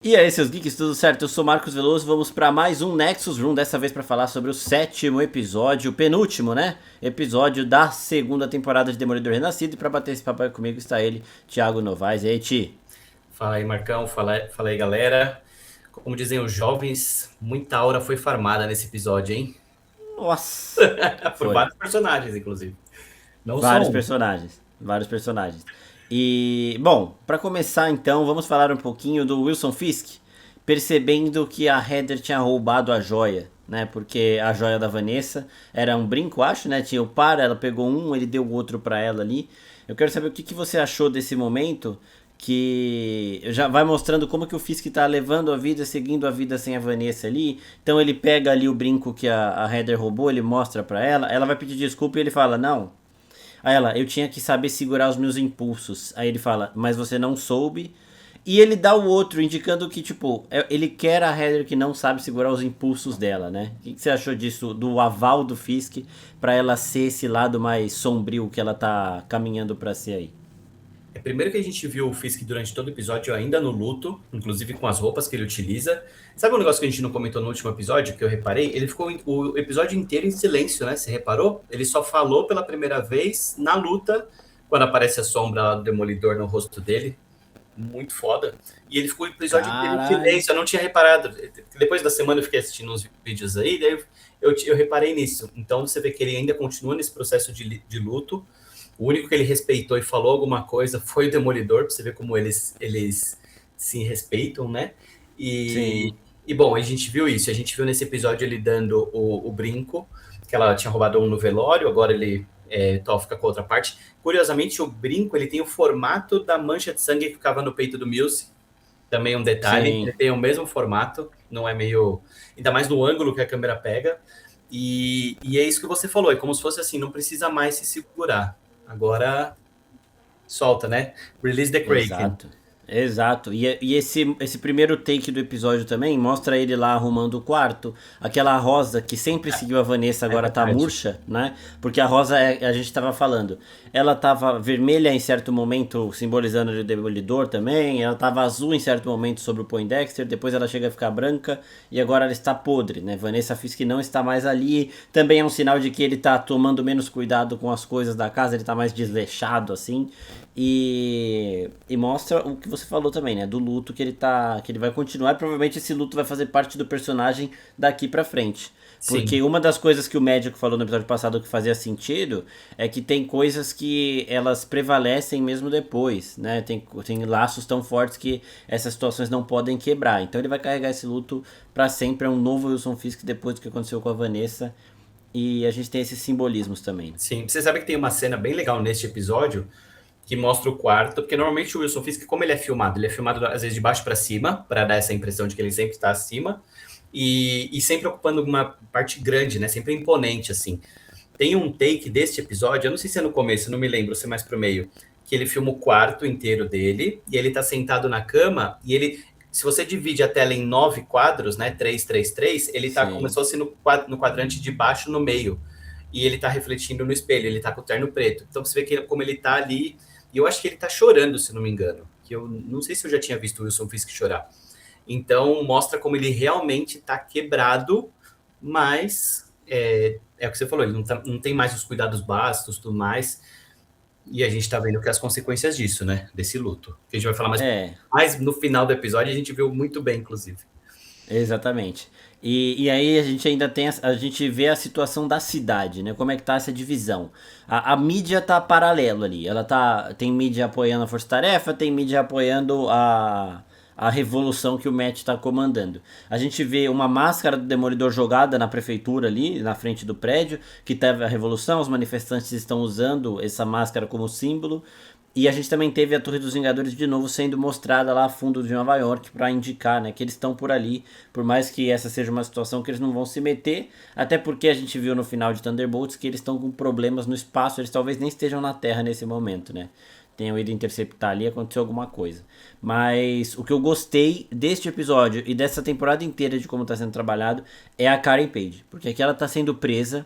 E aí, seus geeks, tudo certo? Eu sou Marcos Veloso, vamos para mais um Nexus Room, dessa vez para falar sobre o sétimo episódio, o penúltimo, né? Episódio da segunda temporada de Demolidor Renascido. E para bater esse papo aí comigo está ele, Thiago Novaes. E aí, Ti? Fala aí, Marcão. Fala aí, galera. Como dizem os jovens, muita aura foi farmada nesse episódio, hein? Nossa! Por Foi. vários personagens, inclusive. Não só Vários um. personagens, vários personagens. E, bom, para começar então, vamos falar um pouquinho do Wilson Fisk, percebendo que a Heather tinha roubado a joia, né? Porque a joia da Vanessa era um brinco, acho, né? Tinha o par, ela pegou um, ele deu o outro para ela ali. Eu quero saber o que você achou desse momento que já vai mostrando como que o Fisk tá levando a vida, seguindo a vida sem a Vanessa ali. Então ele pega ali o brinco que a Heather roubou, ele mostra para ela vai pedir desculpa e ele fala: "Não, Aí ela, eu tinha que saber segurar os meus impulsos." Aí ele fala, mas você não soube. E ele dá o outro, indicando que, tipo, ele quer a Heather que não sabe segurar os impulsos dela, né? O que você achou disso, do aval do Fisk, pra ela ser esse lado mais sombrio que ela tá caminhando pra ser aí? Primeiro que a gente viu o Fisk durante todo o episódio ainda no luto, inclusive com as roupas que ele utiliza. Sabe um negócio que a gente não comentou no último episódio, que eu reparei? Ele ficou o episódio inteiro em silêncio, né? Você reparou? Ele só falou pela primeira vez na luta, quando aparece a sombra lá do Demolidor no rosto dele. Muito foda. E ele ficou o episódio inteiro em Caralho. silêncio, eu não tinha reparado. Depois da semana eu fiquei assistindo uns vídeos aí, daí eu reparei nisso. Então você vê que ele ainda continua nesse processo de luto. O único que ele respeitou e falou alguma coisa foi o Demolidor, pra você ver como eles se respeitam, né? E, Sim. e bom, a gente viu isso. A gente viu nesse episódio ele dando o brinco, que ela tinha roubado um no velório, agora ele Thor fica com a outra parte. Curiosamente, o brinco ele tem o formato da mancha de sangue que ficava no peito do Milce. Também um detalhe, Sim. ele tem o mesmo formato, não é meio. Ainda mais no ângulo que a câmera pega. E é isso que você falou, é como se fosse assim, não precisa mais se segurar. Agora solta, né? Release the Kraken. Exato. Exato. E esse primeiro take do episódio também mostra ele lá arrumando o quarto. Aquela rosa que sempre seguiu a Vanessa É agora tá verdade. murcha, né? Porque a rosa, a gente tava falando, ela tava vermelha em certo momento, simbolizando o Demolidor também. Ela tava azul em certo momento sobre o Poindexter. Depois ela chega a ficar branca. E agora ela está podre, né? Vanessa Fisk não está mais ali. Também é um sinal de que ele tá tomando menos cuidado com as coisas da casa. Ele tá mais desleixado, assim. E mostra o que você falou também, né? Do luto que ele tá. Que ele vai continuar. E provavelmente esse luto vai fazer parte do personagem daqui pra frente. Porque Sim, uma das coisas que o médico falou no episódio passado que fazia sentido é que tem coisas que elas prevalecem mesmo depois, né? Tem laços tão fortes que essas situações não podem quebrar. Então ele vai carregar esse luto pra sempre. É um novo Wilson Fisk depois do que aconteceu com a Vanessa. E a gente tem esses simbolismos também. sim. Você sabe que tem uma cena bem legal neste episódio que mostra o quarto, porque normalmente o Wilson Fisk, como ele é filmado às vezes de baixo para cima, para dar essa impressão de que ele sempre está acima, e sempre ocupando uma parte grande, né? Sempre imponente, assim. Tem um take deste episódio, eu não sei se é no começo, não me lembro, se é mais pro meio, que ele filma o quarto inteiro dele, e ele tá sentado na cama, e ele, se você divide a tela em 9 quadros, né, 3, 3, 3, ele tá como se Sim. fosse no quadrante de baixo no meio, e ele tá refletindo no espelho, ele tá com o terno preto. Então você vê que, como ele tá ali, e eu acho que ele tá chorando, se não me engano, que eu não sei se eu já tinha visto o Wilson Fisk chorar. Então mostra como ele realmente tá quebrado, mas é o que você falou, ele não tem mais os cuidados básicos tudo mais. E a gente tá vendo que as consequências disso, né? Desse luto. Que a gente vai falar É, mais no final do episódio, a gente viu muito bem, inclusive. exatamente. E aí a gente ainda tem a gente vê a situação da cidade, né? Como é que tá essa divisão? A mídia tá paralelo ali. Ela tá tem mídia apoiando a Força Tarefa, tem mídia apoiando a revolução que o Matt está comandando. A gente vê uma máscara do Demolidor jogada na prefeitura ali, na frente do prédio, que teve a revolução, os manifestantes estão usando essa máscara como símbolo. E a gente também teve a Torre dos Vingadores de novo sendo mostrada lá a fundo de Nova York para indicar, né, que eles estão por ali, por mais que essa seja uma situação que eles não vão se meter, até porque a gente viu no final de Thunderbolts que eles estão com problemas no espaço, eles talvez nem estejam na Terra nesse momento, né? Tenham ido interceptar ali, aconteceu alguma coisa. Mas o que eu gostei deste episódio e dessa temporada inteira de como está sendo trabalhado é a Karen Page, porque aqui ela está sendo presa,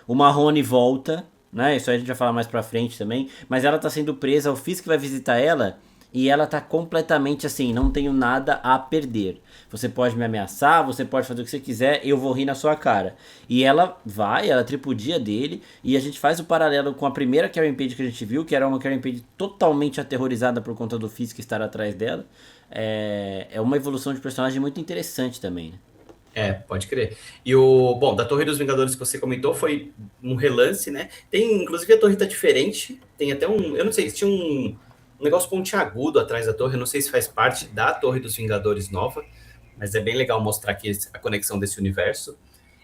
o Marrone volta, né? Isso aí a gente vai falar mais pra frente também. Mas ela tá sendo presa, o Fisk vai visitar ela. e ela tá completamente assim, não tenho nada a perder. Você pode me ameaçar, você pode fazer o que você quiser, eu vou rir na sua cara. E ela vai, ela tripudia dele, e a gente faz o paralelo com a primeira Karen Page que a gente viu, que era uma Karen Page totalmente aterrorizada por conta do Fisk estar atrás dela. É uma evolução de personagem muito interessante também, né? Pode crer. Bom, da Torre dos Vingadores que você comentou foi um relance, né? Tem, inclusive, a torre tá diferente. Tem até eu não sei, se tinha um negócio pontiagudo atrás da torre. Eu não sei se faz parte da Torre dos Vingadores nova, mas é bem legal mostrar aqui a conexão desse universo.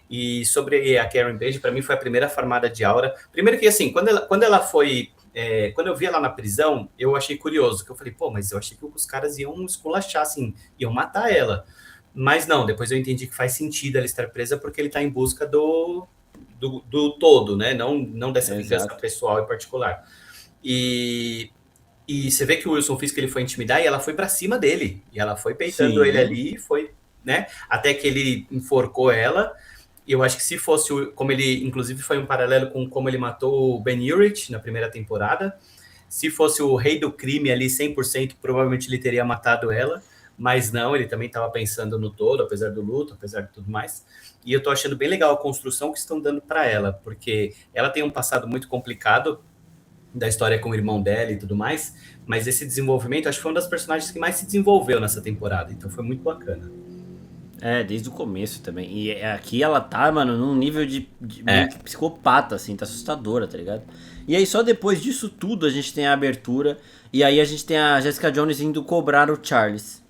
E sobre a Karen Page, para mim foi a primeira farmada de aura. Primeiro que, assim, quando ela foi... quando eu vi ela na prisão, eu achei curioso, que eu falei, pô, mas eu achei que os caras iam esculachar, assim, iam matar ela. Mas não, depois eu entendi que faz sentido ela estar presa porque ele está em busca do todo, né? Não dessa vingança Exato. pessoal e particular. E, e você vê que o Wilson Fisk ele foi intimidar e ela foi para cima dele. E ela foi peitando ele Sim. ali, foi, né? Até que ele enforcou ela. E eu acho que se fosse, como ele, inclusive foi um paralelo com como ele matou o Ben Urich na primeira temporada. Se fosse o rei do crime ali 100%, provavelmente ele teria matado ela. Mas não, ele também estava pensando no todo, apesar do luto, apesar de tudo mais. E eu tô achando bem legal a construção que estão dando para ela, porque ela tem um passado muito complicado da história com o irmão dela e tudo mais, mas esse desenvolvimento, acho que foi uma das personagens que mais se desenvolveu nessa temporada, então foi muito bacana. Desde o começo também. E aqui ela tá, mano, num nível de meio É, que psicopata, assim, tá assustadora, tá ligado? E aí só depois disso tudo a gente tem a abertura. E aí a gente tem a Jessica Jones indo cobrar o Charles,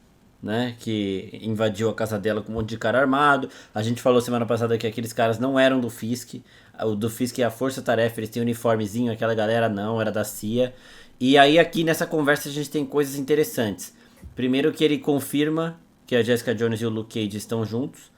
né? Que invadiu a casa dela com um monte de cara armado. A gente falou semana passada que aqueles caras não eram do Fisk. O do Fisk é a Força Tarefa, eles têm um uniformezinho, aquela galera não, era da CIA. E aí aqui nessa conversa a gente tem coisas interessantes. Primeiro que ele confirma que a Jessica Jones e o Luke Cage estão juntos.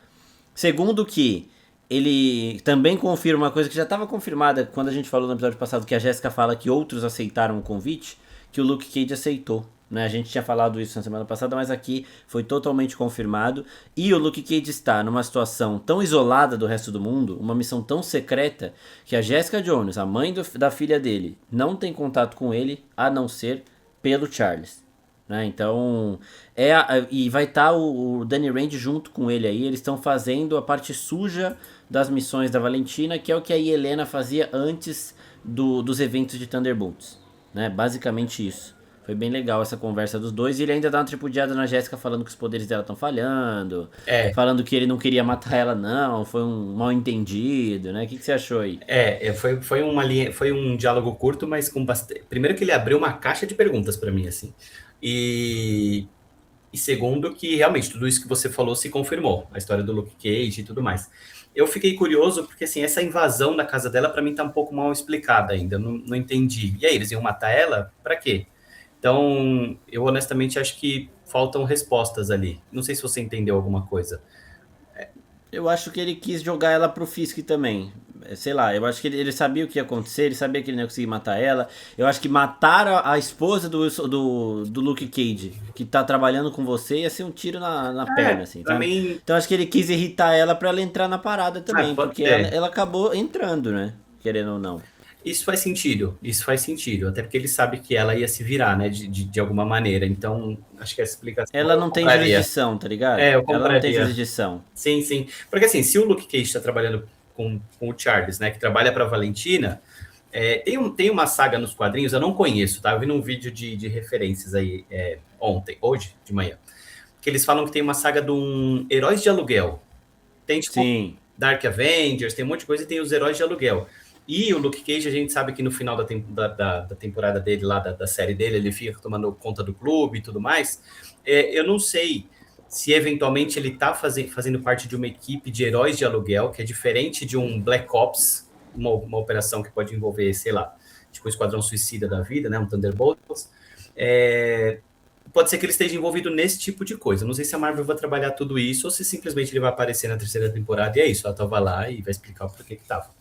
Segundo que ele também confirma uma coisa que já estava confirmada quando a gente falou no episódio passado, que a Jessica fala que outros aceitaram o convite, que o Luke Cage aceitou. Né? A gente tinha falado isso na semana passada, mas aqui foi totalmente confirmado. E o Luke Cage está numa situação tão isolada do resto do mundo, uma missão tão secreta, que a Jessica Jones, a mãe da filha dele, não tem contato com ele, a não ser pelo Charles. Né? Então, e vai estar o Danny Rand junto com ele aí. Eles estão fazendo a parte suja das missões da Valentina, que é o que a Helena fazia antes dos eventos de Thunderbolts. Né? Basicamente isso. Foi bem legal essa conversa dos dois. E ele ainda dá uma tripudiada na Jéssica falando que os poderes dela estão falhando. é, Falando que ele não queria matar ela, não. Foi um mal entendido, né? O que você achou aí? foi uma linha, foi um diálogo curto, mas com bastante. Primeiro que ele abriu uma caixa de perguntas para mim, assim. E, e segundo que realmente tudo isso que você falou se confirmou, a história do Luke Cage e tudo mais. Eu fiquei curioso porque assim, essa invasão na casa dela para mim tá um pouco mal explicada ainda, eu não entendi. E aí, eles iam matar ela? Para quê? Então, eu honestamente acho que faltam respostas ali. Não sei se você entendeu alguma coisa. Eu acho que ele quis jogar ela pro Fisk também. Sei lá, eu acho que ele sabia o que ia acontecer, ele sabia que ele não ia conseguir matar ela. Eu acho que matar a esposa do Luke Cage, que tá trabalhando com você, ia ser um tiro na perna, assim, sabe? Também. Então acho que ele quis irritar ela pra ela entrar na parada também, Pode porque ela, ser. ela acabou entrando, né? Querendo ou não. Isso faz sentido, até porque ele sabe que ela ia se virar, né, de alguma maneira. Então, acho que essa explicação Ela eu não tem compraria. jurisdição, tá ligado? Eu Ela não tem compraria. jurisdição. Sim, sim. Porque assim, se o Luke Cage está trabalhando com o Charles, né, que trabalha para Valentina, tem uma saga nos quadrinhos, eu não conheço, tá? Eu vi num vídeo de referências aí hoje de manhã, que eles falam que tem uma saga de um Heróis de Aluguel. Tem tipo Sim. Dark Avengers, tem um monte de coisa e tem os Heróis de Aluguel. E o Luke Cage, a gente sabe que no final da temporada dele, lá da série dele, ele fica tomando conta do clube e tudo mais. Eu não sei se eventualmente ele está fazendo parte de uma equipe de heróis de aluguel, que é diferente de um Black Ops, uma operação que pode envolver, sei lá, tipo o Esquadrão Suicida da vida, né, um Thunderbolts. Pode ser que ele esteja envolvido nesse tipo de coisa. Não sei se a Marvel vai trabalhar tudo isso ou se simplesmente ele vai aparecer na terceira temporada e é isso, ela tava lá e vai explicar o porquê que tava.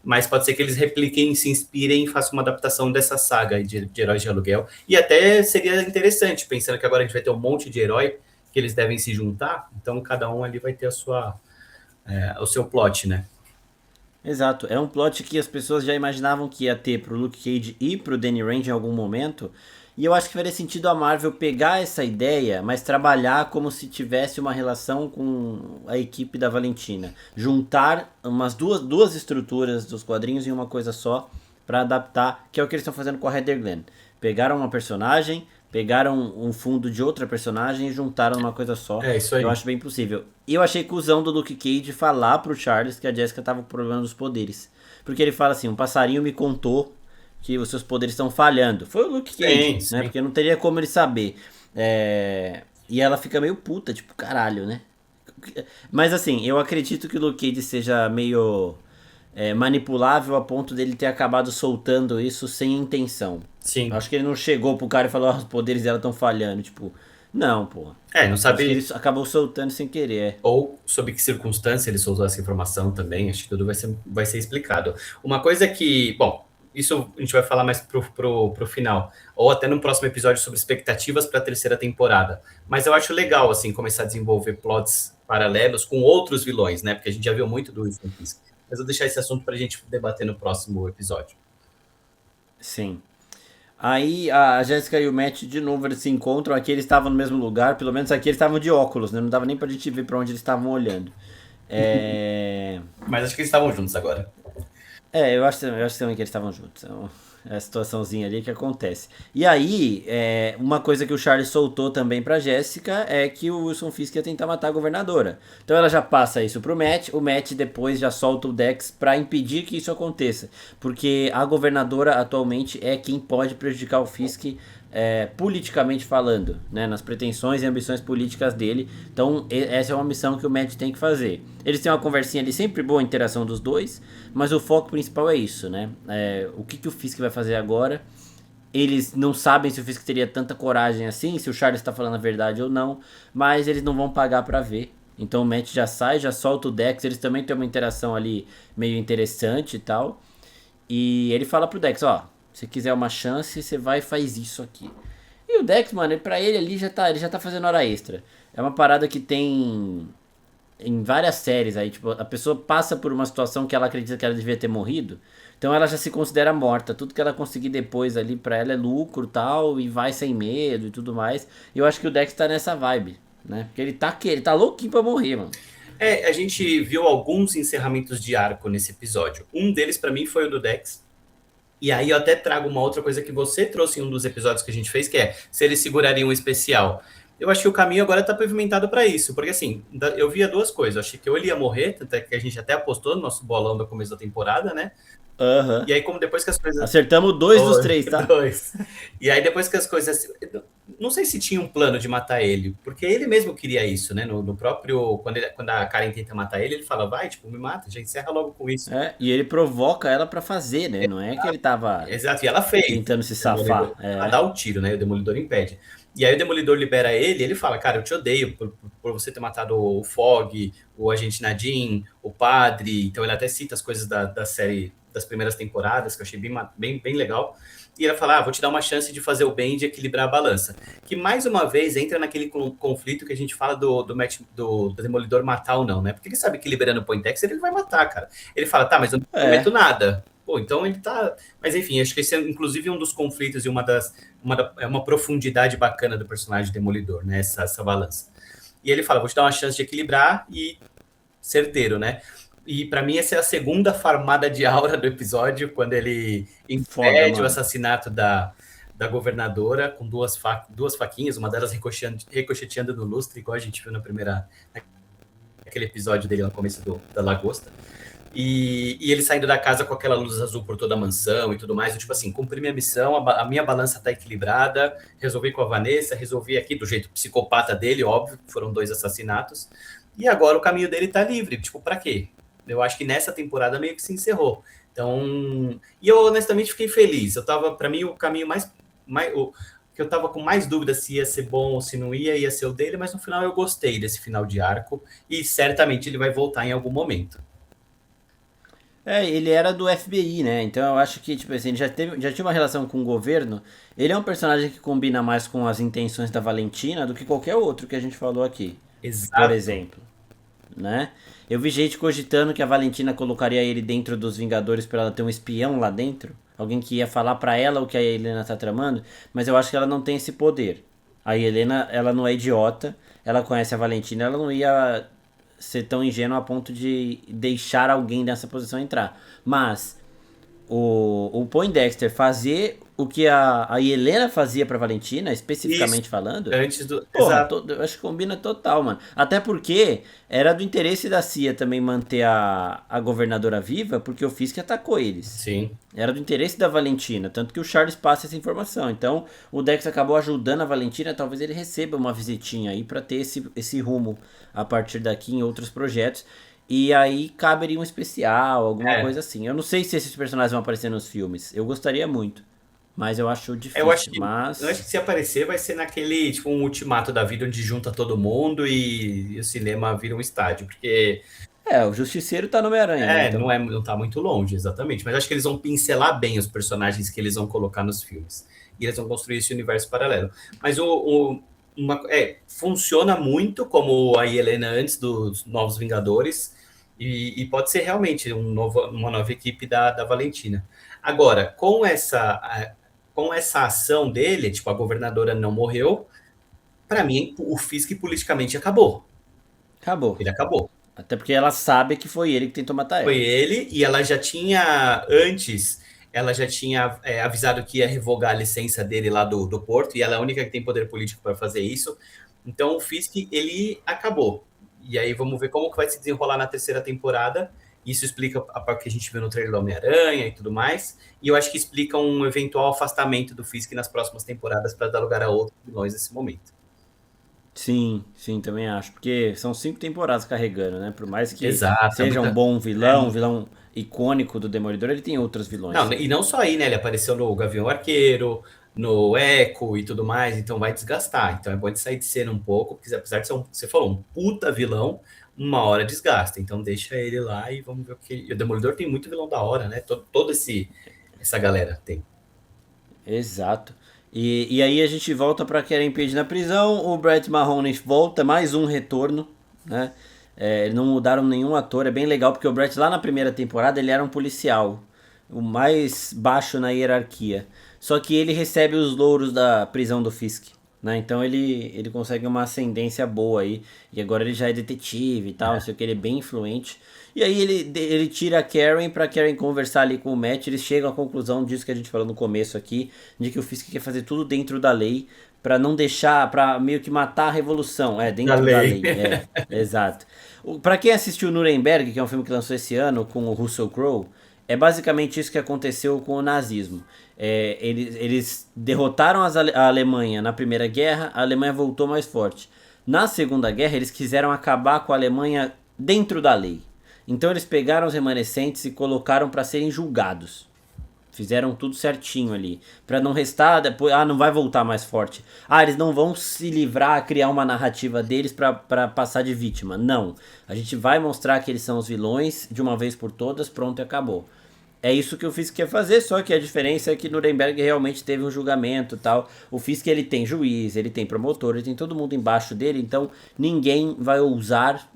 Mas pode ser que eles repliquem, se inspirem e façam uma adaptação dessa saga de heróis de aluguel. E até seria interessante, pensando que agora a gente vai ter um monte de herói que eles devem se juntar, então cada um ali vai ter o seu plot, né? Exato, é um plot que as pessoas já imaginavam que ia ter pro Luke Cage e pro Danny Rand em algum momento. E eu acho que faria sentido a Marvel pegar essa ideia, mas trabalhar como se tivesse uma relação com a equipe da Valentina. Juntar umas duas estruturas dos quadrinhos em uma coisa só para adaptar, que é o que eles estão fazendo com a Heather Glenn. Pegaram uma personagem, pegaram um fundo de outra personagem e juntaram numa coisa só. É isso Eu aí. acho bem possível. E eu achei cuzão do Luke Cage falar pro Charles que a Jessica tava com problema dos poderes. Porque ele fala assim, um passarinho me contou que os seus poderes estão falhando. Foi o Luke Cage, Sim, né? sim. Porque não teria como ele saber. E ela fica meio puta, tipo, caralho, né? Mas assim, eu acredito que o Luke Cage seja meio manipulável a ponto dele ter acabado soltando isso sem intenção. Eu Sim. acho que ele não chegou pro cara e falou, os poderes dela estão falhando. Tipo, não, pô. É, não Acho que ele sabe acabou soltando sem querer. ou sob que circunstância ele soltou essa informação também, acho que tudo vai ser explicado. Uma coisa que, bom, isso a gente vai falar mais pro final, ou até no próximo episódio sobre expectativas para a terceira temporada. Mas eu acho legal, assim, começar a desenvolver plots paralelos com outros vilões, né? Porque a gente já viu muito do Wilson Fisk. Mas eu vou deixar esse assunto para a gente debater no próximo episódio. Sim. Aí a Jéssica e o Matt de novo eles se encontram. Aqui eles estavam no mesmo lugar, pelo menos aqui eles estavam de óculos, né? Não dava nem pra gente ver pra onde eles estavam olhando. É. Mas acho que eles estavam juntos agora. Eu acho também que eles estavam juntos. É a situaçãozinha ali que acontece. E aí, uma coisa que o Charlie soltou também pra Jéssica é que o Wilson Fisk ia tentar matar a governadora. Então ela já passa isso pro Matt, o Matt depois já solta o Dex pra impedir que isso aconteça. Porque a governadora atualmente é quem pode prejudicar o Fisk politicamente falando, né, nas pretensões e ambições políticas dele. Então, essa é uma missão que o Matt tem que fazer. Eles têm uma conversinha ali, sempre boa a interação dos dois, mas o foco principal é isso, né? O que o Fisk vai fazer agora? Eles não sabem se o Fisk teria tanta coragem assim, se o Charles está falando a verdade ou não, mas eles não vão pagar para ver. Então o Matt já sai, já solta o Dex, eles também têm uma interação ali meio interessante e tal. E ele fala pro Dex, ó, se quiser uma chance, você vai e faz isso aqui. E o Dex, mano, pra ele ali ele já tá fazendo hora extra. É uma parada que tem em várias séries aí, tipo, a pessoa passa por uma situação que ela acredita que ela devia ter morrido, então ela já se considera morta. Tudo que ela conseguir depois ali pra ela é lucro tal, e vai sem medo e tudo mais. E eu acho que o Dex tá nessa vibe, né? Porque ele tá louquinho pra morrer, mano. A gente viu alguns encerramentos de arco nesse episódio. Um deles, para mim, foi o do Dex. E aí eu até trago uma outra coisa que você trouxe em um dos episódios que a gente fez, que é se eles segurariam um especial. Eu acho que o caminho agora está pavimentado para isso, porque assim, eu via duas coisas. Eu achei que ou ele ia morrer, tanto é que a gente até apostou no nosso bolão do começo da temporada, né? Aham. E aí, como depois que as coisas. Acertamos dois dos três, tá? Dois. E aí, depois que as coisas. Não sei se tinha um plano de matar ele, porque ele mesmo queria isso, né? No próprio. Quando a Karen tenta matar ele, ele fala, vai, tipo, me mata, já encerra logo com isso. E ele provoca ela pra fazer, né? Não é que ele tava Exato, e ela fez. tentando se O Demolidor, safar. ela dá o tiro, né? O Demolidor impede. E aí o Demolidor libera ele e ele fala, cara, eu te odeio por você ter matado o Fog, o Agente Nadim, o Padre. Então ele até cita as coisas da série das primeiras temporadas, que eu achei bem legal. E ela fala, vou te dar uma chance de fazer o bem e de equilibrar a balança. Que mais uma vez entra naquele conflito que a gente fala do Demolidor matar ou não, né? Porque ele sabe que liberando o Pointex ele vai matar, cara. Ele fala, tá, mas eu não prometo nada. Pô, então ele tá. Mas enfim, acho que esse é inclusive um dos conflitos e uma profundidade bacana do personagem Demolidor, né? Essa balança. E ele fala, vou te dar uma chance de equilibrar e certeiro, né? E para mim essa é a segunda farmada de aura do episódio, quando ele impede o assassinato da governadora com duas faquinhas, uma delas ricocheteando no lustre, igual a gente viu naquele episódio dele no começo da Lagosta. E ele saindo da casa com aquela luz azul por toda a mansão e tudo mais. Eu, tipo assim, cumpri minha missão, a minha balança tá equilibrada, resolvi com a Vanessa, resolvi aqui do jeito psicopata dele, óbvio, foram 2 assassinatos. E agora o caminho dele tá livre. Tipo, pra quê? Eu acho que nessa temporada meio que se encerrou. Então, e eu honestamente fiquei feliz. Pra mim, o caminho o que eu tava com mais dúvida se ia ser bom ou se não ia ser o dele, mas no final eu gostei desse final de arco e certamente ele vai voltar em algum momento. Ele era do FBI, né? Então eu acho que, tipo assim, ele já tinha uma relação com o governo. Ele é um personagem que combina mais com as intenções da Valentina do que qualquer outro que a gente falou aqui, por Exato. exemplo. né? Eu vi gente cogitando que a Valentina colocaria ele dentro dos Vingadores pra ela ter um espião lá dentro. Alguém que ia falar pra ela o que a Helena tá tramando, mas eu acho que ela não tem esse poder. A Helena, ela não é idiota, ela conhece a Valentina, ela não ia ser tão ingênua a ponto de deixar alguém nessa posição entrar. Mas o Poindexter fazer o que a Helena fazia pra Valentina, Isso, especificamente falando, antes do. porra, Exato. eu acho que combina total, mano. Até porque era do interesse da CIA também manter a governadora viva, porque o Fisk atacou eles. Sim. Era do interesse da Valentina, tanto que o Charles passa essa informação. Então, o Dex acabou ajudando a Valentina, talvez ele receba uma visitinha aí pra ter esse rumo a partir daqui em outros projetos. E aí caberia um especial, alguma É. coisa assim. Eu não sei se esses personagens vão aparecer nos filmes. Eu gostaria muito, mas eu acho Eu acho difícil. que. Eu acho Mas que se aparecer vai ser naquele, tipo, um ultimato da vida onde junta todo mundo e o cinema vira um estádio. Porque o Justiceiro tá no Homem-Aranha, né? Então, não tá muito longe, exatamente. Mas acho que eles vão pincelar bem os personagens que eles vão colocar nos filmes. E eles vão construir esse universo paralelo. Mas funciona muito como a Helena antes dos Novos Vingadores. E pode ser realmente uma nova equipe da Valentina. Agora, com essa ação dele, tipo, a governadora não morreu, para mim, o Fisk politicamente acabou. acabou. Ele acabou. Até porque ela sabe que foi ele que tentou matar Foi ela. ele, e ela já tinha, antes, ela já tinha avisado que ia revogar a licença dele lá do Porto, e ela é a única que tem poder político para fazer isso. Então o Fisk, ele acabou. E aí vamos ver como que vai se desenrolar na terceira temporada. Isso explica a parte que a gente viu no trailer do Homem-Aranha e tudo mais. E eu acho que explica um eventual afastamento do Fisk nas próximas temporadas para dar lugar a outros vilões nesse momento. Sim, sim, também acho. Porque são 5 temporadas carregando, né? Por mais que Exato, é seja muita. um vilão icônico do Demolidor, ele tem outros vilões. Não, e não só aí, né? Ele apareceu no Gavião Arqueiro, no Echo e tudo mais, então vai desgastar. Então é bom de sair de cena um pouco, porque apesar de ser você falou, um puta vilão, uma hora desgasta. Então deixa ele lá e vamos ver o que. E o Demolidor tem muito vilão da hora, né? Todo essa galera tem. Exato. E aí a gente volta pra Karen Page na prisão, o Brett Mahoney volta, mais um retorno, né? Não mudaram nenhum ator, é bem legal porque o Brett lá na primeira temporada ele era um policial, o mais baixo na hierarquia. Só que ele recebe os louros da prisão do Fisk, né? Então ele consegue uma ascendência boa aí. E agora ele já é detetive e tal, não sei o que, ele é bem influente. E aí ele tira a Karen pra Karen conversar ali com o Matt. Eles chegam à conclusão disso que a gente falou no começo aqui, de que o Fisk quer fazer tudo dentro da lei, pra não deixar, pra meio que matar a revolução. É, Da dentro da lei. lei, exato. Pra quem assistiu Nuremberg, que é um filme que lançou esse ano com o Russell Crowe, é basicamente isso que aconteceu com o nazismo. Eles derrotaram a Alemanha na Primeira Guerra, a Alemanha voltou mais forte. Na Segunda Guerra, eles quiseram acabar com a Alemanha dentro da lei. Então eles pegaram os remanescentes e colocaram para serem julgados. Fizeram tudo certinho ali. Pra não restar depois. Ah, não vai voltar mais forte. Ah, eles não vão se livrar, criar uma narrativa deles pra passar de vítima. Não. A gente vai mostrar que eles são os vilões de uma vez por todas, pronto e acabou. É isso que o Fisk quer fazer, só que a diferença é que Nuremberg realmente teve um julgamento e tal. O Fisk ele tem juiz, ele tem promotor, ele tem todo mundo embaixo dele, então ninguém vai ousar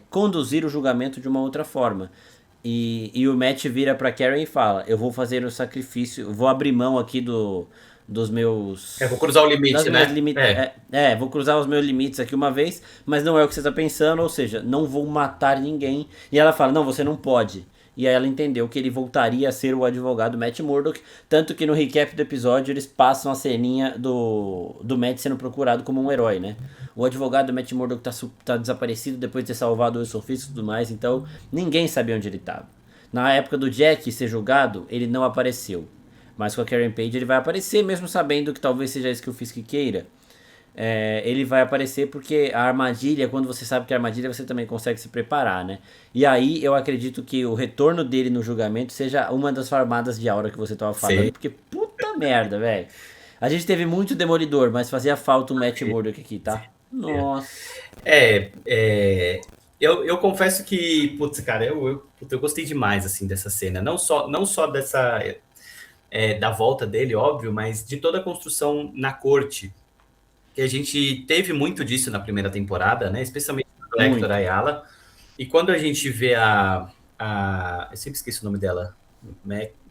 conduzir o julgamento de uma outra forma. E o Matt vira pra Karen e fala: eu vou fazer o sacrifício, vou abrir mão aqui dos meus. Vou cruzar o Das limite, minhas né? limites. Vou cruzar os meus limites aqui uma vez, mas não é o que você tá pensando, ou seja, não vou matar ninguém. E ela fala: não, você não pode. E aí ela entendeu que ele voltaria a ser o advogado Matt Murdock. Tanto que no recap do episódio eles passam a ceninha do Matt sendo procurado como um herói, né? O advogado Matt Murdock tá desaparecido depois de ter salvado o Wilson Fisk e tudo mais. Então ninguém sabia onde ele estava. Na época do Jack ser julgado, ele não apareceu. Mas com a Karen Page ele vai aparecer, mesmo sabendo que talvez seja isso que o Fisk queira. Ele vai aparecer porque a armadilha, quando você sabe que a armadilha, você também consegue se preparar, né? E aí eu acredito que o retorno dele no julgamento seja uma das farmadas de aura que você tava falando, Sim. porque puta merda, velho. A gente teve muito Demolidor, mas fazia falta um Matt Murdock aqui, tá? Nossa. É, é, eu confesso que, putz, cara, eu gostei demais, assim, dessa cena. Não só dessa, da volta dele, óbvio, mas de toda a construção na corte, que a gente teve muito disso na primeira temporada, né? Especialmente pela Hector Ayala. E quando a gente vê eu sempre esqueço o nome dela.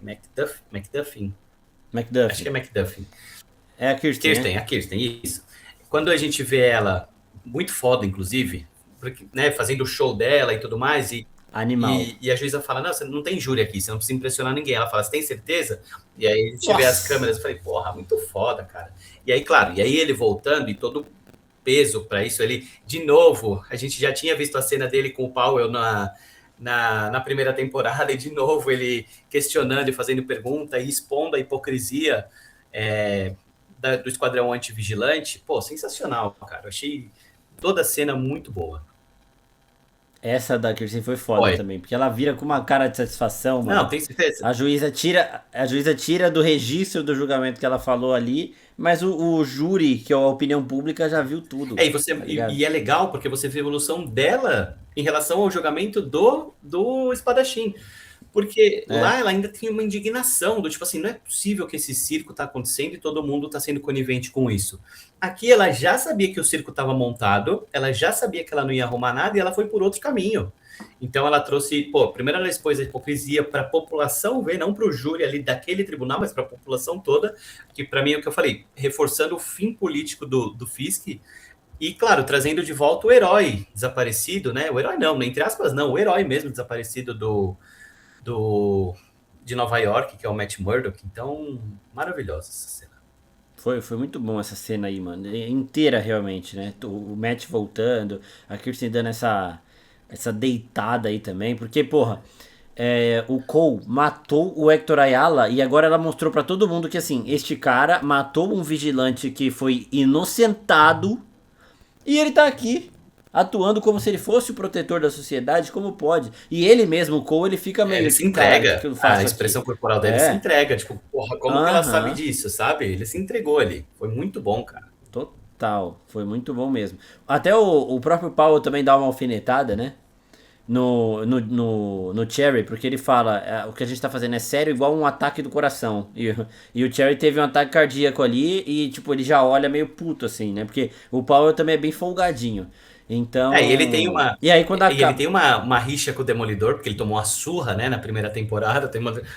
McDuffin. Acho que é McDuffin. É a Kirsten. A Kirsten, isso. Quando a gente vê ela, muito foda, inclusive, porque, né, fazendo o show dela e tudo mais, Animal. E a juíza fala, não, você não tem júri aqui, você não precisa impressionar ninguém. Ela fala, você tem certeza? E aí a gente vê as câmeras, eu falei, porra, muito foda, cara. E aí, claro, ele voltando e todo peso para isso, ele, de novo, a gente já tinha visto a cena dele com o Powell na primeira temporada, e de novo ele questionando e fazendo pergunta e expondo a hipocrisia do Esquadrão Antivigilante. Pô, sensacional, cara. Eu achei toda a cena muito boa. Essa da Kirsten foi foda também, porque ela vira com uma cara de satisfação, mano. Não, tem certeza. A juíza tira do registro do julgamento que ela falou ali, mas o júri, que é a opinião pública, já viu tudo. E é legal porque você vê a evolução dela em relação ao julgamento do espadachim. Porque lá ela ainda tinha uma indignação do tipo assim, não é possível que esse circo tá acontecendo e todo mundo tá sendo conivente com isso. Aqui ela já sabia que o circo estava montado, ela já sabia que ela não ia arrumar nada e ela foi por outro caminho. Então ela trouxe, primeiro ela expôs a hipocrisia para a população ver, não para o júri ali daquele tribunal, mas para a população toda, que para mim é o que eu falei, reforçando o fim político do Fisk. E, claro, trazendo de volta o herói desaparecido, né? O herói não, entre aspas não, o herói mesmo desaparecido de Nova York, que é o Matt Murdock. Então, maravilhosa essa cena. Foi muito bom essa cena aí, mano. Inteira, realmente, né? O Matt voltando, a Kirsten dando essa deitada aí também. Porque, porra, o Cole matou o Hector Ayala e agora ela mostrou pra todo mundo que, assim, este cara matou um vigilante que foi inocentado e ele tá aqui, atuando como se ele fosse o protetor da sociedade, como pode. E ele mesmo, o Cole, ele fica meio... Ele se entrega, a expressão corporal dele se entrega. Tipo, porra, como que ela sabe disso, sabe? Ele se entregou ali. Foi muito bom, cara. Total, foi muito bom mesmo. Até o próprio Powell também dá uma alfinetada, né? No Cherry, porque ele fala, o que a gente tá fazendo é sério, igual um ataque do coração. E o Cherry teve um ataque cardíaco ali e, tipo, ele já olha meio puto, assim, né? Porque o Powell também é bem folgadinho. Então... E ele tem ele tem uma rixa com o Demolidor, porque ele tomou uma surra, né, na primeira temporada.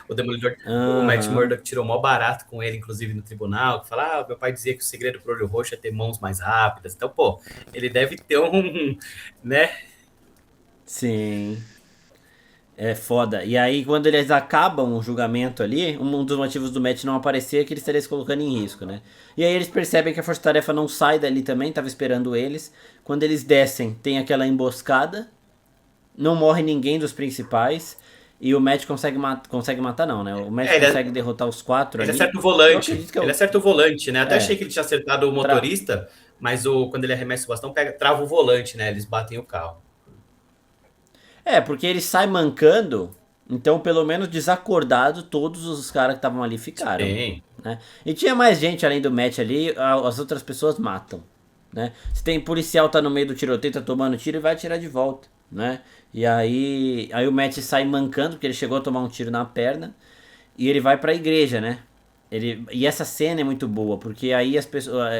O Demolidor, o Matt Murdock tirou mó barato com ele, inclusive no tribunal, que fala, meu pai dizia que o segredo pro olho roxo é ter mãos mais rápidas. Então, pô, ele deve ter né? Sim. É foda. E aí, quando eles acabam o julgamento ali, um dos motivos do Matt não aparecer é que ele estaria se colocando em risco, né? E aí eles percebem que a Força Tarefa não sai dali também, tava esperando eles. Quando eles descem, tem aquela emboscada. Não morre ninguém dos principais. E o Matt consegue matar, não, né? O Matt consegue derrotar os 4 ali. Ele acerta o volante. Ele acerta o volante, né? Até achei que ele tinha acertado o motorista, mas quando ele arremessa o bastão, trava o volante, né? Eles batem o carro. Porque ele sai mancando, então pelo menos desacordado todos os caras que estavam ali ficaram. Sim. Né? E tinha mais gente além do Matt ali, as outras pessoas matam. Né? Se tem policial tá no meio do tiroteio, tá tomando tiro, ele vai atirar de volta. Né? E aí o Matt sai mancando, porque ele chegou a tomar um tiro na perna, e ele vai pra igreja, né? E essa cena é muito boa, porque aí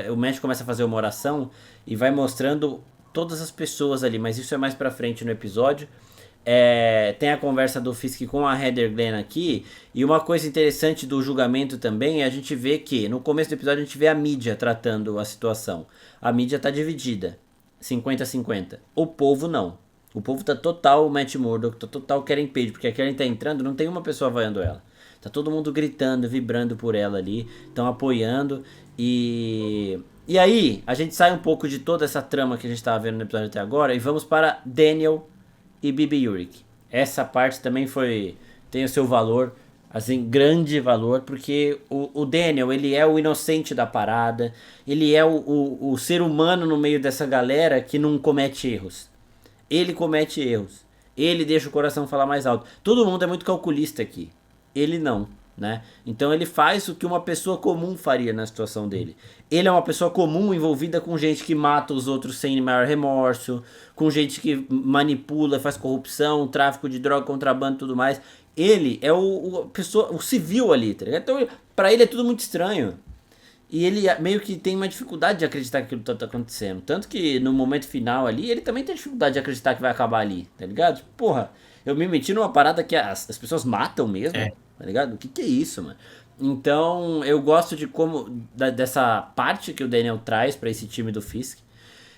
o Matt começa a fazer uma oração e vai mostrando todas as pessoas ali, mas isso é mais pra frente no episódio. Tem a conversa do Fisk com a Heather Glenn aqui, e uma coisa interessante do julgamento também é a gente ver que no começo do episódio a gente vê a mídia tratando a situação. A mídia tá dividida, 50-50. O povo não. O povo tá total Matt Murdock, tá total Karen Page, porque a Karen tá entrando, não tem uma pessoa vaiando ela. Tá todo mundo gritando, vibrando por ela ali, estão apoiando. E aí, a gente sai um pouco de toda essa trama que a gente tava vendo no episódio até agora e vamos para Daniel e Bibi Yurik. Essa parte também tem o seu valor, assim, grande valor, porque o Daniel, ele é o inocente da parada, ele é o ser humano no meio dessa galera que não comete erros. Ele comete erros. Ele deixa o coração falar mais alto. Todo mundo é muito calculista aqui. Ele não, né? Então ele faz o que uma pessoa comum faria na situação dele. Ele é uma pessoa comum envolvida com gente que mata os outros sem maior remorso, com gente que manipula, faz corrupção, tráfico de droga, contrabando e tudo mais. Ele é o civil ali, tá ligado? Então pra ele é tudo muito estranho. E ele meio que tem uma dificuldade de acreditar que aquilo tá acontecendo. Tanto que no momento final ali, ele também tem dificuldade de acreditar que vai acabar ali, tá ligado? Tipo, porra, eu me meti numa parada que as pessoas matam mesmo, É, tá ligado? O que é isso, mano? Então, eu gosto de como dessa parte que o Daniel traz pra esse time do Fisk.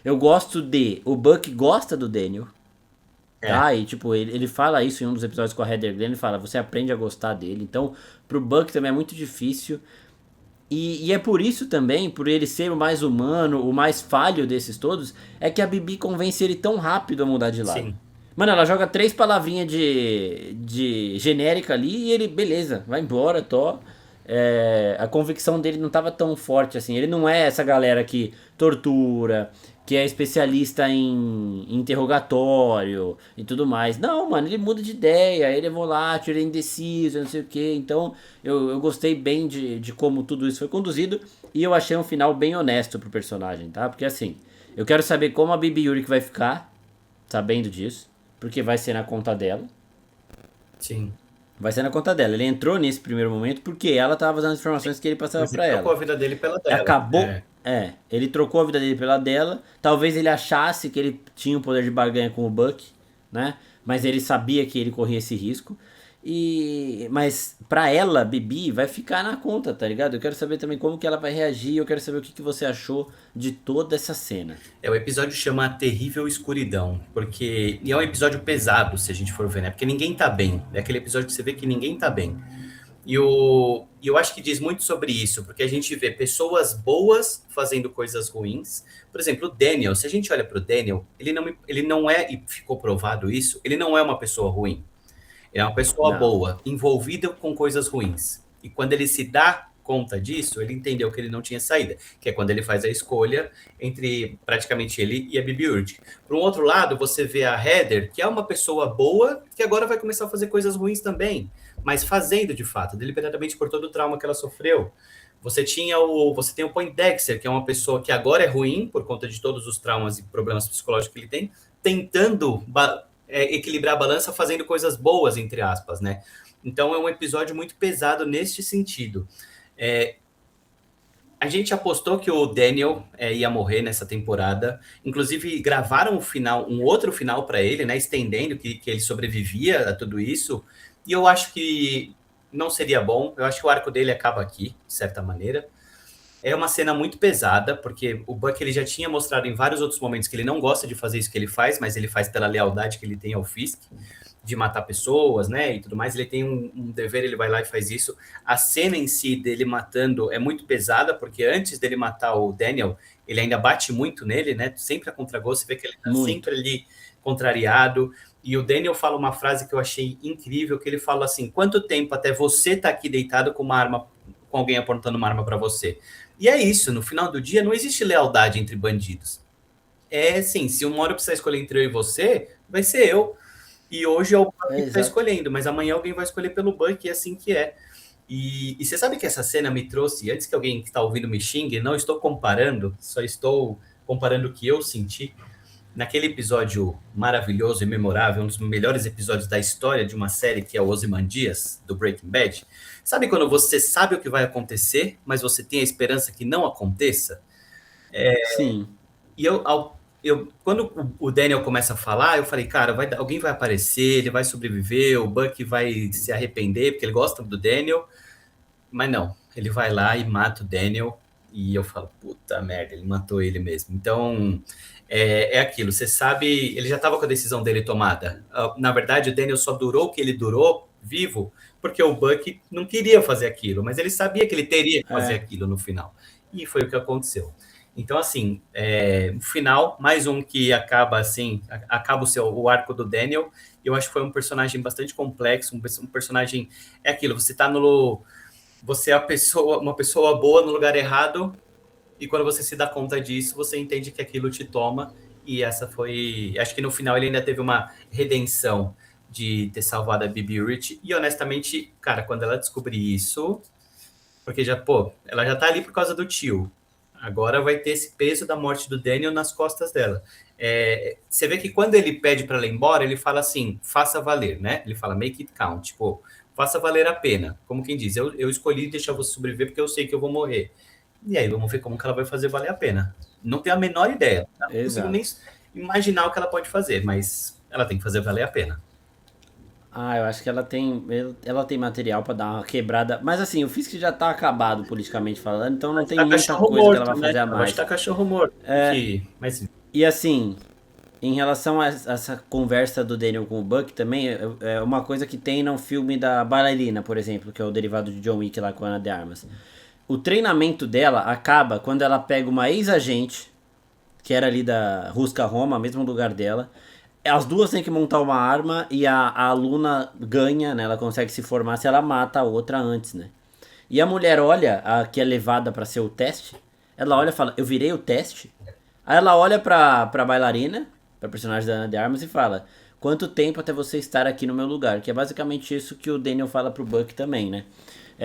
Eu gosto de o Buck gosta do Daniel, é. tá? E tipo, ele fala isso em um dos episódios com a Heather Glenn, ele fala, você aprende a gostar dele. Então, pro Buck também é muito difícil. E é por isso também, por ele ser o mais humano, o mais falho desses todos, é que a Bibi convence ele tão rápido a mudar de lado. Sim. Mano, ela joga três palavrinhas de genérica ali e ele, beleza, vai embora, tó. É, a convicção dele não tava tão forte assim. Ele não é essa galera que tortura, que é especialista em interrogatório e tudo mais. Não, mano, ele muda de ideia, ele é volátil, ele é indeciso, não sei o que. Então, eu gostei bem de como tudo isso foi conduzido e eu achei um final bem honesto pro personagem, tá? Porque assim, eu quero saber como a Bibi Yurik vai ficar, sabendo disso, porque vai ser na conta dela. Sim. Vai ser na conta dela. Ele entrou nesse primeiro momento porque ela tava dando as informações que ele passava Mas ele pra trocou ela. a vida dele pela dela. Acabou. É, ele trocou a vida dele pela dela. Talvez ele achasse que ele tinha um poder de barganha com o Buck, né? Mas ele sabia que ele corria esse risco. Mas pra ela, Bibi, vai ficar na conta, tá ligado? Eu quero saber também como que ela vai reagir. Eu quero saber o que você achou de toda essa cena. O episódio chama A Terrível Escuridão, porque e é um episódio pesado, se a gente for ver, né? Porque ninguém tá bem. É aquele episódio que você vê que ninguém tá bem. E eu acho que diz muito sobre isso, porque a gente vê pessoas boas fazendo coisas ruins. Por exemplo, o Daniel, se a gente olha para o Daniel, ele não é, e ficou provado isso, ele não é uma pessoa ruim. Ele é uma pessoa Não. boa, envolvida com coisas ruins. E quando ele se dá conta disso, ele entendeu que ele não tinha saída, que é quando ele faz a escolha entre praticamente ele e a Bibi Urich. Por um outro lado, você vê a Heather, que é uma pessoa boa, que agora vai começar a fazer coisas ruins também, mas fazendo de fato, deliberadamente por todo o trauma que ela sofreu. Você tem o Poindexter, que é uma pessoa que agora é ruim por conta de todos os traumas e problemas psicológicos que ele tem, tentando equilibrar a balança fazendo coisas boas, entre aspas, né? Então é um episódio muito pesado neste sentido. É, a gente apostou que o Daniel ia morrer nessa temporada. Inclusive, gravaram um outro final para ele, né? Estendendo que ele sobrevivia a tudo isso. E eu acho que não seria bom. Eu acho que o arco dele acaba aqui, de certa maneira. É uma cena muito pesada, porque o Buck ele já tinha mostrado em vários outros momentos que ele não gosta de fazer isso que ele faz, mas ele faz pela lealdade que ele tem ao Fisk, de matar pessoas, né, e tudo mais. Ele tem um dever, ele vai lá e faz isso. A cena em si dele matando é muito pesada, porque antes dele matar o Daniel, ele ainda bate muito nele, né, sempre a contragosto, você vê que ele tá Muito. sempre ali contrariado. E o Daniel fala uma frase que eu achei incrível, que ele fala assim: quanto tempo até você tá aqui deitado com uma arma, com alguém apontando uma arma para você? E é isso, no final do dia não existe lealdade entre bandidos. É assim, se uma hora eu precisar escolher entre eu e você, vai ser eu. E hoje é o Buck É, que está exato. escolhendo, mas amanhã alguém vai escolher pelo Buck e é assim que é. E você sabe que essa cena me trouxe, antes que alguém que está ouvindo me xingue, não estou comparando, só estou comparando o que eu senti naquele episódio maravilhoso e memorável, um dos melhores episódios da história de uma série que é o Ozymandias, do Breaking Bad. Sabe quando você sabe o que vai acontecer, mas você tem a esperança que não aconteça? Sim. E quando o Daniel começa a falar, eu falei, cara, alguém vai aparecer, ele vai sobreviver, o Buck vai se arrepender, porque ele gosta do Daniel, mas não, ele vai lá e mata o Daniel, e eu falo, puta merda, ele matou ele mesmo. Então, é aquilo, você sabe, ele já estava com a decisão dele tomada. Na verdade, o Daniel só durou o que ele durou vivo, porque o Buck não queria fazer aquilo, mas ele sabia que ele teria que fazer É. aquilo no final. E foi o que aconteceu. Então, assim, no final, mais um que acaba assim, acaba o arco do Daniel. Eu acho que foi um personagem bastante complexo, um personagem. É aquilo, você tá no. Você é uma pessoa boa no lugar errado, e quando você se dá conta disso, você entende que aquilo te toma. E essa foi. Acho que no final ele ainda teve uma redenção de ter salvado a Bibi Rich. E honestamente, cara, quando ela descobrir isso, porque já, pô, ela já tá ali por causa do tio. Agora vai ter esse peso da morte do Daniel nas costas dela. Você vê que quando ele pede para ela ir embora, ele fala assim, faça valer, né? Ele fala, make it count, tipo, faça valer a pena. Como quem diz, eu escolhi deixar você sobreviver porque eu sei que eu vou morrer. E aí vamos ver como que ela vai fazer valer a pena. Não tenho a menor ideia. Não consigo nem Exato. imaginar o que ela pode fazer, mas ela tem que fazer valer a pena. Ah, eu acho que ela tem material pra dar uma quebrada. Mas assim, o Fisk já tá acabado politicamente falando, então não Mas tem tá muita cachorro coisa que ela morto, vai né? fazer a Ela vai mais. estar cachorro morto. Tem que... Mas E assim, em relação a essa conversa do Daniel com o Buck também, é uma coisa que tem no filme da bailarina, por exemplo, que é o derivado de John Wick lá com a Ana de Armas. O treinamento dela acaba quando ela pega uma ex-agente, que era ali da Rusca Roma, mesmo lugar dela. As duas têm que montar uma arma e a aluna ganha, né? Ela consegue se formar se ela mata a outra antes, né? E a mulher olha, a que é levada pra ser o teste, ela olha e fala, eu virei o teste? Aí ela olha pra bailarina, pra personagem da Ana de Armas e fala, quanto tempo até você estar aqui no meu lugar? Que é basicamente isso que o Daniel fala pro Buck também, né?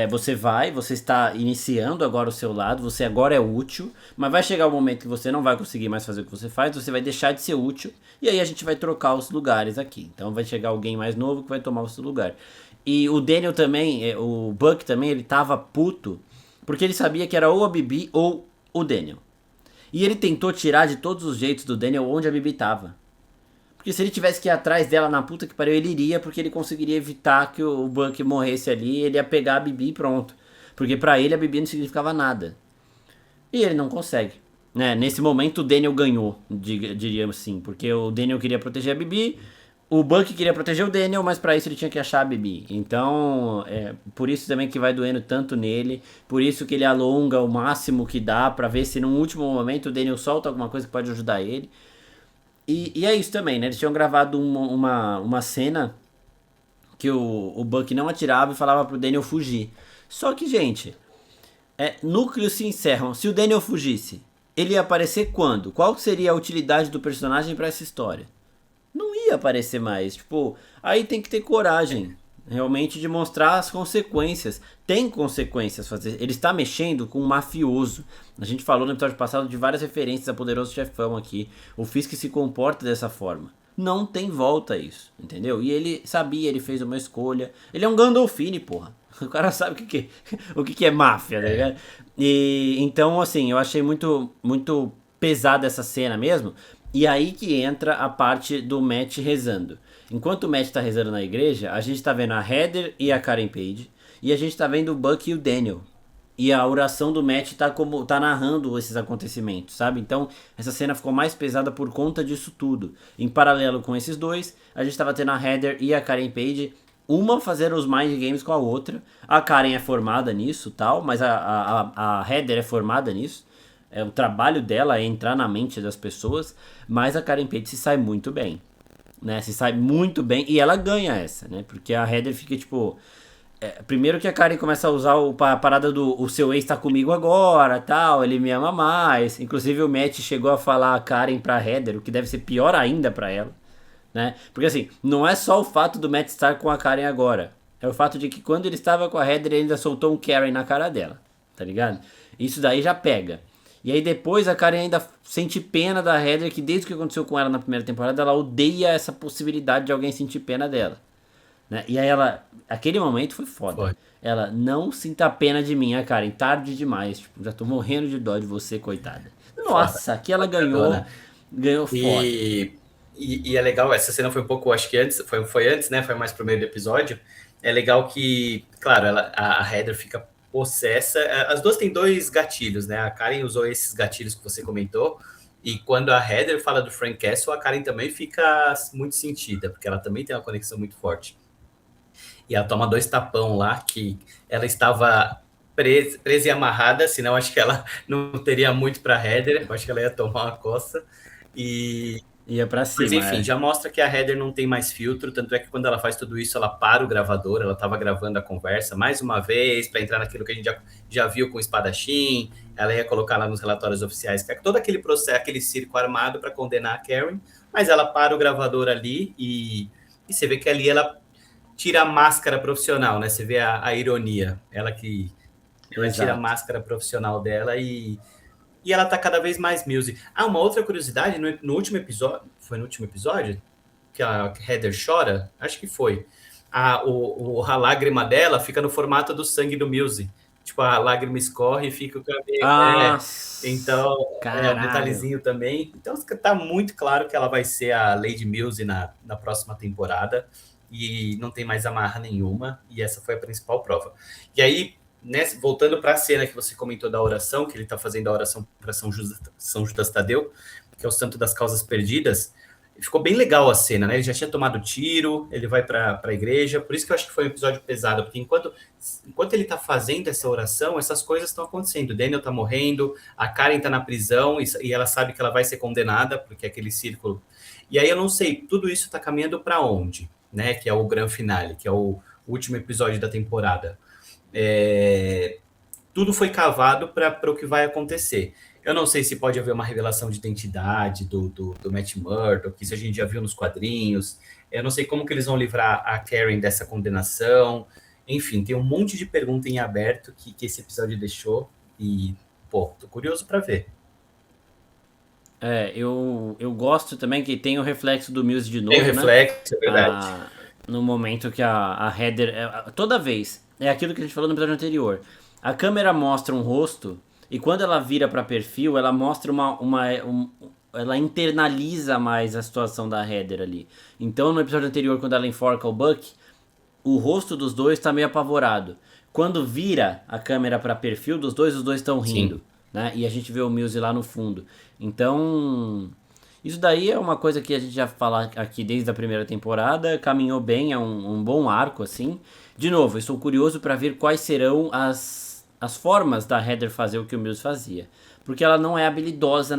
Você está iniciando agora o seu lado, você agora é útil, mas vai chegar um momento que você não vai conseguir mais fazer o que você faz, você vai deixar de ser útil, e aí a gente vai trocar os lugares aqui. Então vai chegar alguém mais novo que vai tomar o seu lugar. E o Daniel também, o Buck também, ele tava puto, porque ele sabia que era ou a Bibi ou o Daniel. E ele tentou tirar de todos os jeitos do Daniel onde a Bibi tava. Porque se ele tivesse que ir atrás dela na puta que pariu, ele iria, porque ele conseguiria evitar que o Buck morresse ali, ele ia pegar a Bibi e pronto. Porque pra ele a Bibi não significava nada. E ele não consegue. Né? Nesse momento o Daniel ganhou, diríamos assim, porque o Daniel queria proteger a Bibi, o Buck queria proteger o Daniel, mas pra isso ele tinha que achar a Bibi. Então, por isso também que vai doendo tanto nele, por isso que ele alonga o máximo que dá pra ver se num último momento o Daniel solta alguma coisa que pode ajudar ele. E é isso também, né? Eles tinham gravado uma cena que o Buck não atirava e falava pro Daniel fugir. Só que, gente, núcleos se encerram. Se o Daniel fugisse, ele ia aparecer quando? Qual seria a utilidade do personagem pra essa história? Não ia aparecer mais. Tipo, aí tem que ter coragem realmente de mostrar as consequências. Tem consequências fazer. Ele está mexendo com um mafioso. A gente falou no episódio passado de várias referências a Poderoso Chefão aqui. O Fisk se comporta dessa forma. Não tem volta isso, entendeu? E ele sabia, ele fez uma escolha. Ele é um Gandolfini, porra. O cara sabe o que é máfia, tá ligado? E então, assim, eu achei muito pesada essa cena mesmo. E aí que entra a parte do Matt rezando. Enquanto o Matt tá rezando na igreja, a gente tá vendo a Heather e a Karen Page. E a gente tá vendo o Buck e o Daniel. E a oração do Matt tá narrando esses acontecimentos, sabe? Então, essa cena ficou mais pesada por conta disso tudo. Em paralelo com esses dois, a gente tava tendo a Heather e a Karen Page, uma fazendo os mind games com a outra. A Karen é formada nisso, tal, mas a Heather é formada nisso. O trabalho dela é entrar na mente das pessoas, mas a Karen Page se sai muito bem, né? Se sai muito bem e ela ganha essa, né? Porque a Heather fica tipo, primeiro que a Karen começa a usar a parada do o seu ex tá comigo agora, tal, ele me ama mais. Inclusive o Matt chegou a falar a Karen pra Heather, o que deve ser pior ainda pra ela, né? Porque assim, não é só o fato do Matt estar com a Karen agora, é o fato de que quando ele estava com a Heather ele ainda soltou um Karen na cara dela, tá ligado? Isso daí já pega. E aí depois a Karen ainda sente pena da Heather, que desde o que aconteceu com ela na primeira temporada, ela odeia essa possibilidade de alguém sentir pena dela. Né? E aí ela. Aquele momento foi foda. foi. Ela, não sinta pena de mim, Karen, tarde demais. Tipo, já tô morrendo de dó de você, coitada. Foda. Nossa, aqui ela Dona. ganhou foda. E é legal, essa cena foi um pouco, acho que antes, foi antes, né? Foi mais pro meio do episódio. É legal que, claro, a Heather fica possessa. As duas têm dois gatilhos, né? A Karen usou esses gatilhos que você comentou. E quando a Heather fala do Frank Castle, a Karen também fica muito sentida, porque ela também tem uma conexão muito forte. E ela toma dois tapão lá, que ela estava presa e amarrada, senão acho que ela não teria muito para Heather, acho que ela ia tomar uma coça. E Ia pra mas cima, enfim, já mostra que a Heather não tem mais filtro, tanto é que quando ela faz tudo isso, ela para o gravador, ela estava gravando a conversa mais uma vez, para entrar naquilo que a gente já viu com o espadachim, ela ia colocar lá nos relatórios oficiais, que é todo aquele processo, aquele circo armado para condenar a Karen, mas ela para o gravador ali e você vê que ali ela tira a máscara profissional, né? Você vê a ironia, ela tira a Exato. máscara profissional dela e ela tá cada vez mais music. Ah, uma outra curiosidade, no último episódio, foi no último episódio que a Heather chora? Acho que foi. A lágrima dela fica no formato do sangue do Muse. tipo, a lágrima escorre e fica o cabelo. Ah, Então, um caralho. detalhezinho também. Então, tá muito claro que ela vai ser a Lady Mills na próxima temporada. E não tem mais amarra nenhuma. E essa foi a principal prova. E aí, voltando para a cena que você comentou da oração, que ele está fazendo a oração para São Judas Tadeu, que é o santo das causas perdidas. Ficou bem legal a cena, né? Ele já tinha tomado tiro, ele vai para a igreja. Por isso que eu acho que foi um episódio pesado, porque enquanto ele está fazendo essa oração, essas coisas estão acontecendo. O Daniel está morrendo, a Karen está na prisão e ela sabe que ela vai ser condenada, porque é aquele círculo. E aí eu não sei, tudo isso está caminhando para onde, né? Que é o grande finale, que é o último episódio da temporada. Tudo foi cavado para o que vai acontecer. Eu não sei se pode haver uma revelação de identidade do Matt Murdock, que isso a gente já viu nos quadrinhos. Eu não sei como que eles vão livrar a Karen dessa condenação. Enfim, tem um monte de pergunta em aberto que esse episódio deixou. E, pô, tô curioso para ver. Eu gosto também que tem o reflexo do Muse de Tem o novo, né? reflexo, é verdade. No momento que a Heather. Toda vez. É aquilo que a gente falou no episódio anterior. A câmera mostra um rosto e quando ela vira para perfil, ela mostra ela internaliza mais a situação da Heather ali. Então no episódio anterior, quando ela enforca o Buck, o rosto dos dois tá meio apavorado. Quando vira a câmera para perfil dos dois, os dois estão rindo. Sim. Né? E a gente vê o Muse lá no fundo. Então, isso daí é uma coisa que a gente já fala aqui desde a primeira temporada, caminhou bem, é um bom arco, assim. De novo, eu estou curioso para ver quais serão as formas da Heather fazer o que o Mills fazia. Porque ela não é habilidosa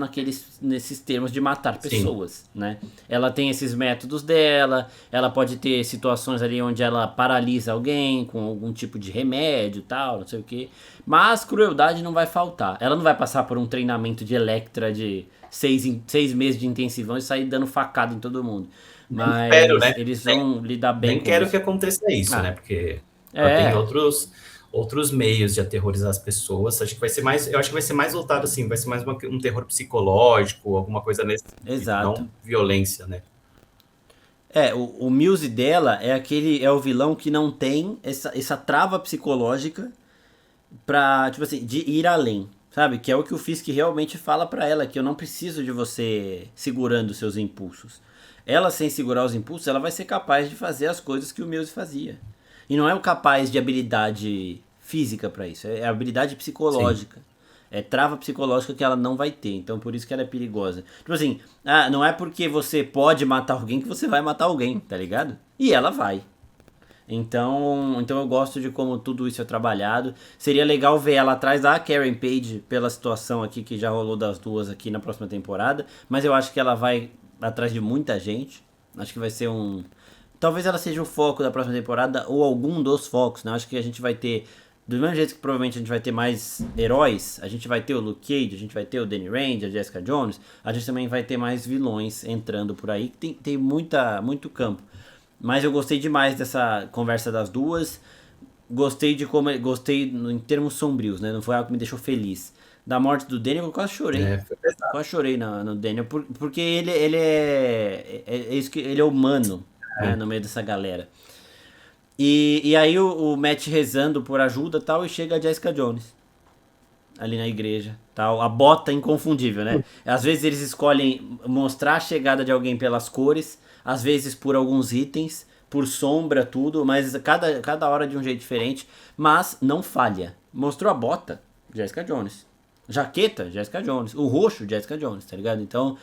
nesses termos de matar Sim. pessoas, né? Ela tem esses métodos dela, ela pode ter situações ali onde ela paralisa alguém com algum tipo de remédio e tal, não sei o que. Mas crueldade não vai faltar. Ela não vai passar por um treinamento de Electra de 6 meses de intensivão e sair dando facada em todo mundo. Nem espero, Mas né? eles vão lidar bem Nem com quero que isso. aconteça isso, né? Ah, Porque ela tem é. outros meios de aterrorizar as pessoas. Acho que vai ser mais, eu acho que vai ser mais voltado assim, vai ser mais um terror psicológico, alguma coisa nesse sentido, Exato. não violência, né? O Muse dela é o vilão que não tem essa trava psicológica pra, tipo assim, de ir além, sabe? Que é o que o Fisk realmente fala pra ela, que eu não preciso de você segurando seus impulsos. Ela, sem segurar os impulsos, ela vai ser capaz de fazer as coisas que o Muse fazia. E não é o capaz de habilidade física pra isso, é habilidade Sim. psicológica. É trava psicológica que ela não vai ter, então por isso que ela é perigosa. Tipo assim, não é porque você pode matar alguém que você vai matar alguém, tá ligado? E ela vai. Então eu gosto de como tudo isso é trabalhado. Seria legal ver ela atrás da Karen Page pela situação aqui que já rolou das duas aqui na próxima temporada. Mas eu acho que ela vai atrás de muita gente. Acho que vai ser um. Talvez ela seja o foco da próxima temporada ou algum dos focos, né? Acho que a gente vai ter. Do mesmo jeito que provavelmente a gente vai ter mais heróis, a gente vai ter o Luke Cage, a gente vai ter o Danny Rand, a Jessica Jones, a gente também vai ter mais vilões entrando por aí. Tem muito campo. Mas eu gostei demais dessa conversa das duas. Gostei de como. Gostei em termos sombrios, né? Não foi algo que me deixou feliz. Da morte do Daniel, eu quase chorei. Foi pesado. Quase chorei no Daniel. Porque ele é isso que ele é humano, né? No meio dessa galera. E aí o Matt rezando por ajuda e tal, e chega a Jessica Jones ali na igreja, tal, a bota inconfundível, né? Às vezes eles escolhem mostrar a chegada de alguém pelas cores, às vezes por alguns itens, por sombra, tudo, mas cada hora de um jeito diferente, mas não falha. Mostrou a bota, Jessica Jones. Jaqueta, Jessica Jones. O roxo, Jessica Jones, tá ligado? Então,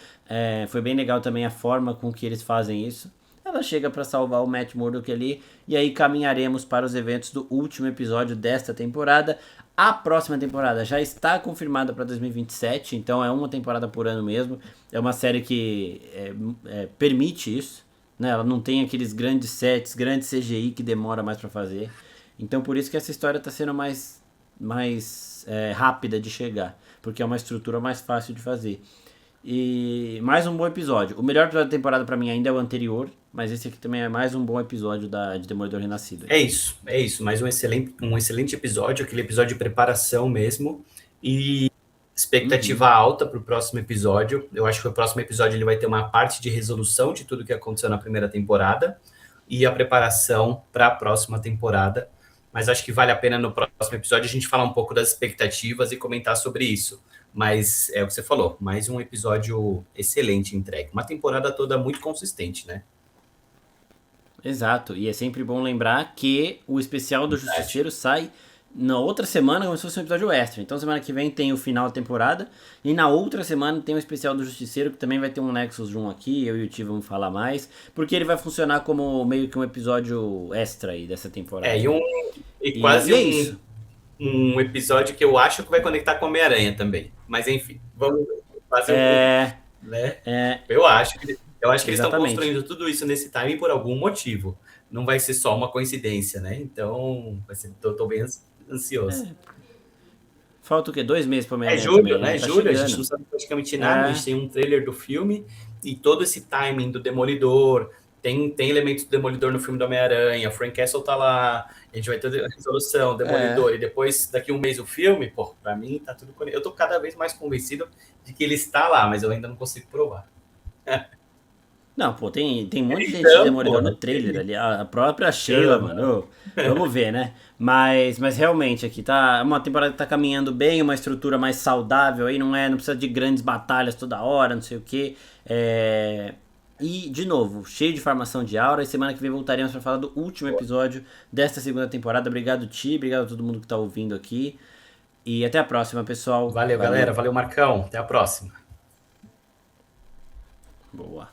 foi bem legal também a forma com que eles fazem isso. Ela chega para salvar o Matt Murdock ali. E aí caminharemos para os eventos do último episódio desta temporada. A próxima temporada já está confirmada para 2027, então é uma temporada por ano mesmo. É uma série que permite isso, né? Ela não tem aqueles grandes sets, grandes CGI que demora mais para fazer. Então por isso que essa história está sendo mais rápida de chegar, porque é uma estrutura mais fácil de fazer. E mais um bom episódio. O melhor episódio da temporada pra mim ainda é o anterior, mas esse aqui também é mais um bom episódio de Demolidor Renascido. É isso. Mais um excelente episódio, aquele episódio de preparação mesmo. E expectativa alta para o próximo episódio. Eu acho que o próximo episódio ele vai ter uma parte de resolução de tudo que aconteceu na primeira temporada e a preparação para a próxima temporada. mas acho que vale a pena no próximo episódio a gente falar um pouco das expectativas e comentar sobre isso. Mas é o que você falou, mais um episódio excelente entregue. Uma temporada toda muito consistente, né? Exato, e é sempre bom lembrar que o especial do Verdade. Justiceiro sai na outra semana como se fosse um episódio extra. Então semana que vem tem o final da temporada e na outra semana tem o especial do Justiceiro que também vai ter um Nexus 1 aqui, eu e o Ti vamos falar mais, porque ele vai funcionar como meio que um episódio extra aí dessa É, temporada. e E quase é isso. um episódio que eu acho que vai conectar com Homem-Aranha também. Mas enfim, vamos fazer um, É, né? é, Eu acho que eles estão exatamente. construindo tudo isso nesse time por algum motivo. Não vai ser só uma coincidência, né? Então, tô bem ansioso. Falta o quê? 2 meses pro É Homem-Aranha julho, também, né? né? Tá Julho, a gente não chegando. sabe praticamente nada, a gente É, tem um trailer do filme e todo esse timing do Demolidor. Tem elementos do Demolidor no filme do Homem-Aranha, Frank Castle tá lá, a gente vai ter a resolução, é. Demolidor, e depois, daqui um mês, o filme, pô, pra mim tá tudo conectado. Eu tô cada vez mais convencido de que ele está lá, mas eu ainda não consigo provar. Não, pô, tem um monte de gente de Então, pô, Demolidor no não trailer tem. ali, a própria Sheila, Chama. mano. Ô, vamos ver, né? Mas realmente aqui tá uma temporada que tá caminhando bem, uma estrutura mais saudável aí, não precisa de grandes batalhas toda hora, não sei o quê. E, de novo, cheio de formação de aura. E semana que vem voltaremos pra falar do último episódio desta segunda temporada. Obrigado, Ti, obrigado a todo mundo que tá ouvindo aqui. E até a próxima, pessoal. Valeu, galera. Valeu. Valeu, Marcão. Até a próxima. Boa.